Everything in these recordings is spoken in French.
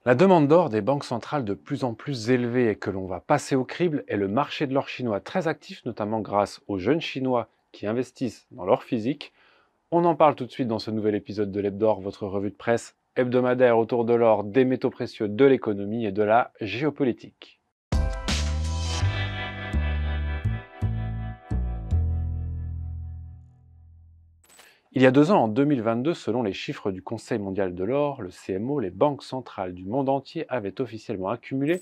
La demande d'or des banques centrales de plus en plus élevée et que l'on va passer au crible est le marché de l'or chinois très actif, notamment grâce aux jeunes Chinois qui investissent dans l'or physique. On en parle tout de suite dans ce nouvel épisode de l'Hebdor, votre revue de presse hebdomadaire autour de l'or, des métaux précieux, de l'économie et de la géopolitique. Il y a 2 ans, en 2022, selon les chiffres du Conseil mondial de l'or, le CMO, les banques centrales du monde entier avaient officiellement accumulé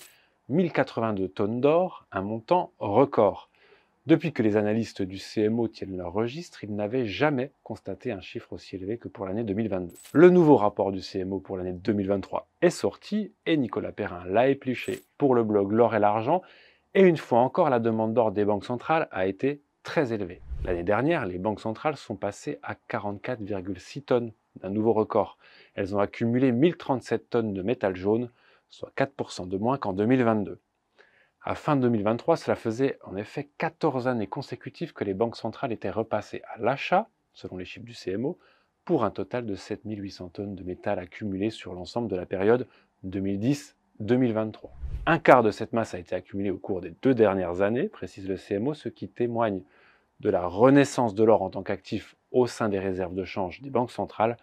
1082 tonnes d'or, un montant record. Depuis que les analystes du CMO tiennent leur registre, ils n'avaient jamais constaté un chiffre aussi élevé que pour l'année 2022. Le nouveau rapport du CMO pour l'année 2023 est sorti et Nicolas Perrin l'a épluché pour le blog L'or et l'argent. Et une fois encore, la demande d'or des banques centrales a été très élevée. L'année dernière, les banques centrales sont passées à 44,6 tonnes d'un nouveau record. Elles ont accumulé 1037 tonnes de métal jaune, soit 4% de moins qu'en 2022. À fin 2023, cela faisait en effet 14 années consécutives que les banques centrales étaient repassées à l'achat, selon les chiffres du CMO, pour un total de 7800 tonnes de métal accumulées sur l'ensemble de la période 2010-2023. Un quart de cette masse a été accumulée au cours des 2 dernières années, précise le CMO, ce qui témoigne de la renaissance de l'or en tant qu'actif au sein des réserves de change des banques centrales,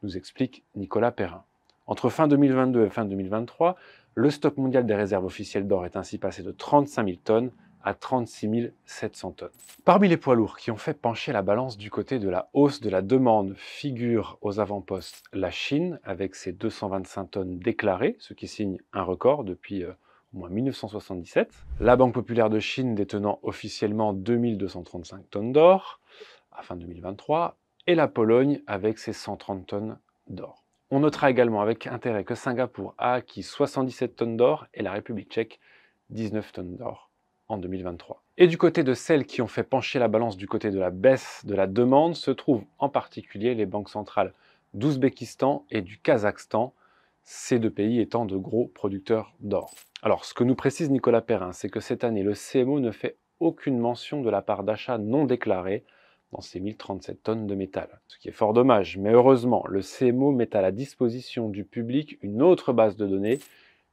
nous explique Nicolas Perrin. Entre fin 2022 et fin 2023, le stock mondial des réserves officielles d'or est ainsi passé de 35 000 tonnes à 36 700 tonnes. Parmi les poids lourds qui ont fait pencher la balance du côté de la hausse de la demande figure aux avant-postes la Chine avec ses 225 tonnes déclarées, ce qui signe un record depuis au moins 1977. La Banque populaire de Chine détenant officiellement 2235 tonnes d'or à fin 2023 et la Pologne avec ses 130 tonnes d'or. On notera également avec intérêt que Singapour a acquis 77 tonnes d'or et la République tchèque 19 tonnes d'or en 2023. Et du côté de celles qui ont fait pencher la balance du côté de la baisse de la demande se trouvent en particulier les banques centrales d'Ouzbékistan et du Kazakhstan, ces deux pays étant de gros producteurs d'or. Alors, ce que nous précise Nicolas Perrin, c'est que cette année, le CMO ne fait aucune mention de la part d'achat non déclarée dans ces 1037 tonnes de métal. Ce qui est fort dommage, mais heureusement, le CMO met à la disposition du public une autre base de données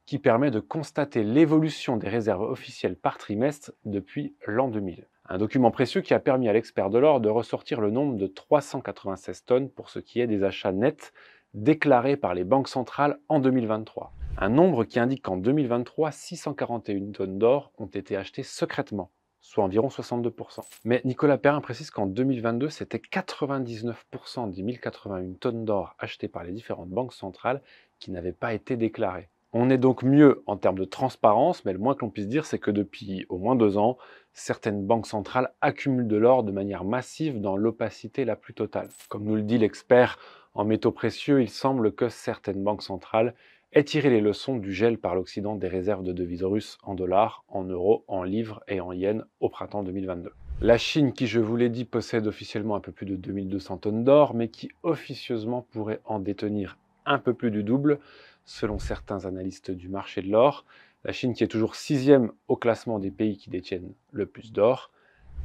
qui permet de constater l'évolution des réserves officielles par trimestre depuis l'an 2000. Un document précieux qui a permis à l'expert de l'or de ressortir le nombre de 396 tonnes pour ce qui est des achats nets déclarés par les banques centrales en 2023. Un nombre qui indique qu'en 2023, 641 tonnes d'or ont été achetées secrètement, soit environ 62%. Mais Nicolas Perrin précise qu'en 2022, c'était 99% des 1081 tonnes d'or achetées par les différentes banques centrales qui n'avaient pas été déclarées. On est donc mieux en termes de transparence, mais le moins que l'on puisse dire, c'est que depuis au moins 2 ans, certaines banques centrales accumulent de l'or de manière massive dans l'opacité la plus totale. Comme nous le dit l'expert en métaux précieux, il semble que certaines banques centrales aient tiré les leçons du gel par l'Occident des réserves de devises russes en dollars, en euros, en livres et en yens au printemps 2022. La Chine, qui je vous l'ai dit, possède officiellement un peu plus de 2200 tonnes d'or, mais qui officieusement pourrait en détenir un peu plus du double, selon certains analystes du marché de l'or. La Chine qui est toujours 6e au classement des pays qui détiennent le plus d'or,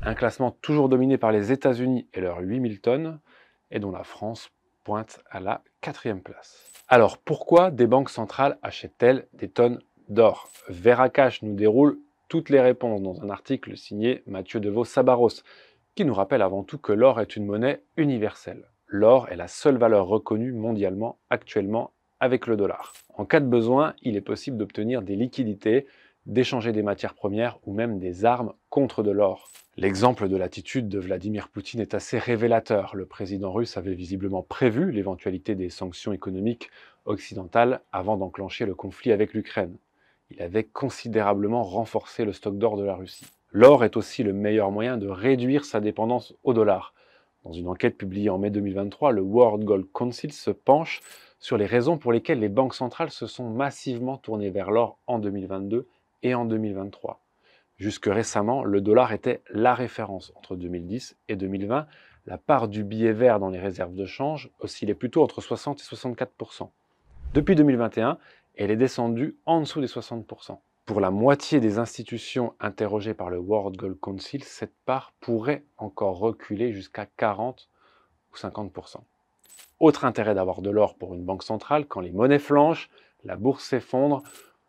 un classement toujours dominé par les États-Unis et leurs 8000 tonnes, et dont la France pointe à la 4e place. Alors pourquoi des banques centrales achètent-elles des tonnes d'or? Veracash nous déroule toutes les réponses dans un article signé Mathieu Devaux-Sabaros, qui nous rappelle avant tout que l'or est une monnaie universelle. L'or est la seule valeur reconnue mondialement actuellement avec le dollar. En cas de besoin, il est possible d'obtenir des liquidités, d'échanger des matières premières ou même des armes contre de l'or. L'exemple de l'attitude de Vladimir Poutine est assez révélateur. Le président russe avait visiblement prévu l'éventualité des sanctions économiques occidentales avant d'enclencher le conflit avec l'Ukraine. Il avait considérablement renforcé le stock d'or de la Russie. L'or est aussi le meilleur moyen de réduire sa dépendance au dollar. Dans une enquête publiée en mai 2023, le World Gold Council se penche sur les raisons pour lesquelles les banques centrales se sont massivement tournées vers l'or en 2022 et en 2023. Jusque récemment, le dollar était la référence. Entre 2010 et 2020, la part du billet vert dans les réserves de change oscillait plutôt entre 60 et 64%. Depuis 2021, elle est descendue en dessous des 60%. Pour la moitié des institutions interrogées par le World Gold Council, cette part pourrait encore reculer jusqu'à 40 ou 50%. Autre intérêt d'avoir de l'or pour une banque centrale, quand les monnaies flanchent, La bourse s'effondre,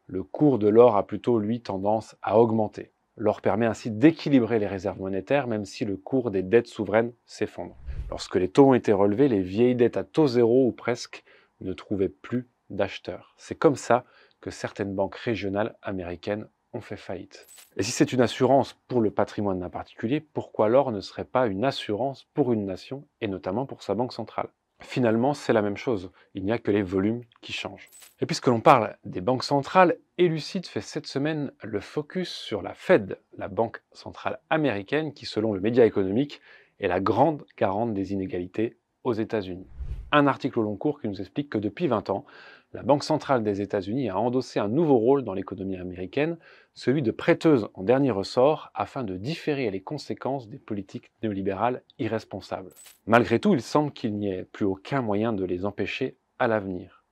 le cours de l'or a plutôt, lui, tendance à augmenter. L'or permet ainsi d'équilibrer les réserves monétaires, même si le cours des dettes souveraines s'effondre. Lorsque les taux ont été relevés, les vieilles dettes à taux zéro ou presque ne trouvaient plus d'acheteurs. C'est comme ça que certaines banques régionales américaines ont fait faillite. Et si c'est une assurance pour le patrimoine d'un particulier, pourquoi l'or ne serait pas une assurance pour une nation, et notamment pour sa banque centrale? Finalement, c'est la même chose, il n'y a que les volumes qui changent. Et puisque l'on parle des banques centrales, Elucide fait cette semaine le focus sur la Fed, la banque centrale américaine qui, selon le média économique, est la grande garante des inégalités aux États-Unis. Un article au long cours qui nous explique que depuis 20 ans, la Banque centrale des États-Unis a endossé un nouveau rôle dans l'économie américaine, celui de prêteuse en dernier ressort afin de différer les conséquences des politiques néolibérales irresponsables. Malgré tout, il semble qu'il n'y ait plus aucun moyen de les empêcher à l'avenir.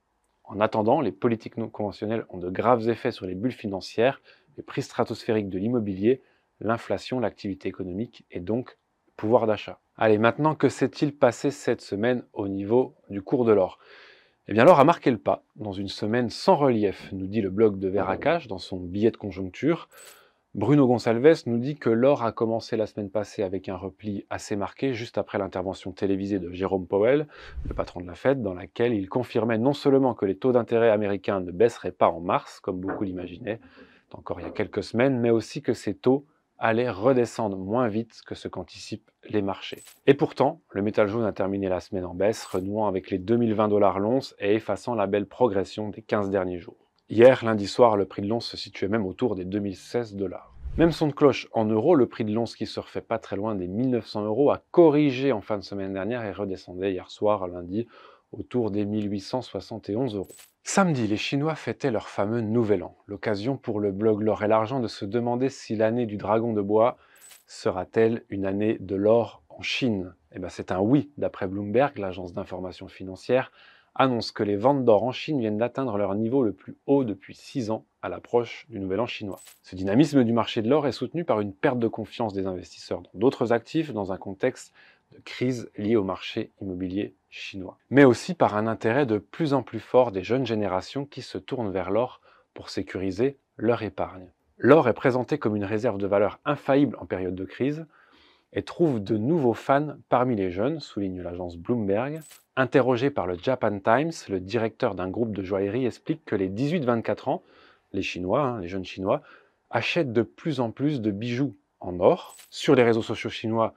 En attendant, les politiques non conventionnelles ont de graves effets sur les bulles financières, les prix stratosphériques de l'immobilier, l'inflation, l'activité économique et donc le pouvoir d'achat. Allez, maintenant, que s'est-il passé cette semaine au niveau du cours de l'or? Eh bien, l'or a marqué le pas dans une semaine sans relief, nous dit le blog de Veracage dans son billet de conjoncture. Bruno Gonçalves nous dit que l'or a commencé la semaine passée avec un repli assez marqué juste après l'intervention télévisée de Jérôme Powell, le patron de la Fed, dans laquelle il confirmait non seulement que les taux d'intérêt américains ne baisseraient pas en mars, comme beaucoup l'imaginaient encore il y a quelques semaines, mais aussi que ces taux allaient redescendre moins vite que ce qu'anticipent les marchés. Et pourtant, le métal jaune a terminé la semaine en baisse, renouant avec les 2020 $ l'once et effaçant la belle progression des 15 derniers jours. Hier, lundi soir, le prix de l'once se situait même autour des 2016 $. Même son de cloche en euros, le prix de l'once qui se refait pas très loin des 1900 € a corrigé en fin de semaine dernière et redescendait hier soir, lundi, autour des 1871 €. Samedi, les Chinois fêtaient leur fameux Nouvel An, l'occasion pour le blog L'Or et l'Argent de se demander si l'année du dragon de bois sera-t-elle une année de l'or en Chine. Eh bien, c'est un oui, d'après Bloomberg, l'agence d'information financière annonce que les ventes d'or en Chine viennent d'atteindre leur niveau le plus haut depuis 6 ans à l'approche du Nouvel An chinois. Ce dynamisme du marché de l'or est soutenu par une perte de confiance des investisseurs dans d'autres actifs dans un contexte de crise liée au marché immobilier chinois, mais aussi par un intérêt de plus en plus fort des jeunes générations qui se tournent vers l'or pour sécuriser leur épargne. L'or est présenté comme une réserve de valeur infaillible en période de crise et trouve de nouveaux fans parmi les jeunes, souligne l'agence Bloomberg. Interrogé par le Japan Times, le directeur d'un groupe de joaillerie explique que les 18-24 ans, les Chinois, les jeunes Chinois, achètent de plus en plus de bijoux en or. Sur les réseaux sociaux chinois,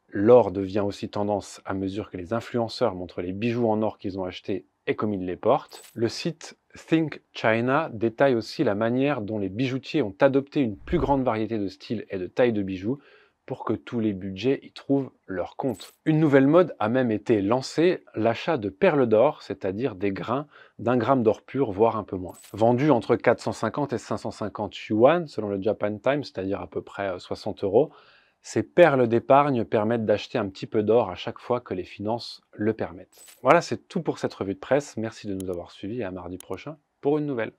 l'or devient aussi tendance à mesure que les influenceurs montrent les bijoux en or qu'ils ont achetés et comme ils les portent. Le site Think China détaille aussi la manière dont les bijoutiers ont adopté une plus grande variété de styles et de tailles de bijoux pour que tous les budgets y trouvent leur compte. Une nouvelle mode a même été lancée, l'achat de perles d'or, c'est-à-dire des grains d'1 gramme d'or pur, voire un peu moins. Vendus entre 450 et 550 yuan, selon le Japan Times, c'est-à-dire à peu près 60 €, ces perles d'épargne permettent d'acheter un petit peu d'or à chaque fois que les finances le permettent. Voilà, c'est tout pour cette revue de presse. Merci de nous avoir suivis et à mardi prochain pour une nouvelle.